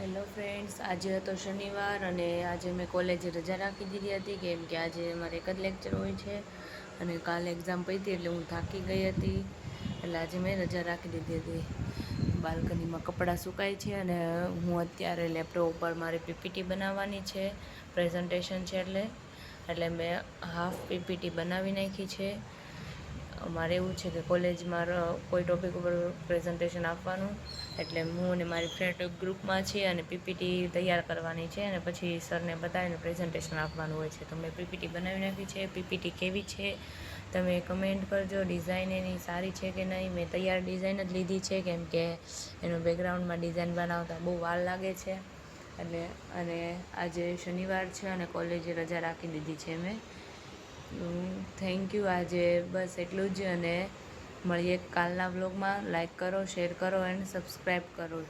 Hello friends, આજે હતો શનિવાર અને આજે મેં કોલેજે રજા રાખી દીધી હતી કેમ કે આજે અમારે એક જ લેક્ચર હોય છે અને કાલે એક્ઝામ પતી એટલે હું થાકી ગઈ હતી એટલે આજે મેં રજા રાખી દીધી હતી. બાલ્કનીમાં કપડાં સુકાય છે અને હું અત્યારે લેપટોપ ઉપર મારી પીપીટી બનાવવાની છે, પ્રેઝન્ટેશન છે એટલે મેં હાફ પીપીટી બનાવી નાખી છે. મારે એવું છે કે કોલેજમાં કોઈ ટૉપિક ઉપર પ્રેઝન્ટેશન આપવાનું એટલે હું અને મારી ફ્રેન્ડ ગ્રુપમાં છીએ અને પીપીટી તૈયાર કરવાની છે અને પછી સરને બતાવીને પ્રેઝન્ટેશન આપવાનું હોય છે. તો મેં પીપીટી બનાવી નાખી છે. પીપીટી કેવી છે તમે કમેન્ટ કરજો. ડિઝાઇન એની સારી છે કે નહીં. મેં તૈયાર ડિઝાઇન જ લીધી છે કેમ કે એનું બેકગ્રાઉન્ડમાં ડિઝાઇન બનાવતા બહુ વાર લાગે છે અને આજે શનિવાર છે અને કોલેજે રજા રાખી દીધી છે મેં. Thank you. આજે બસ એટલું જ અને મળીએ કાલના વ્લોગમાં. લાઈક કરો, શેર કરો એન્ડ સબસ્ક્રાઈબ કરો.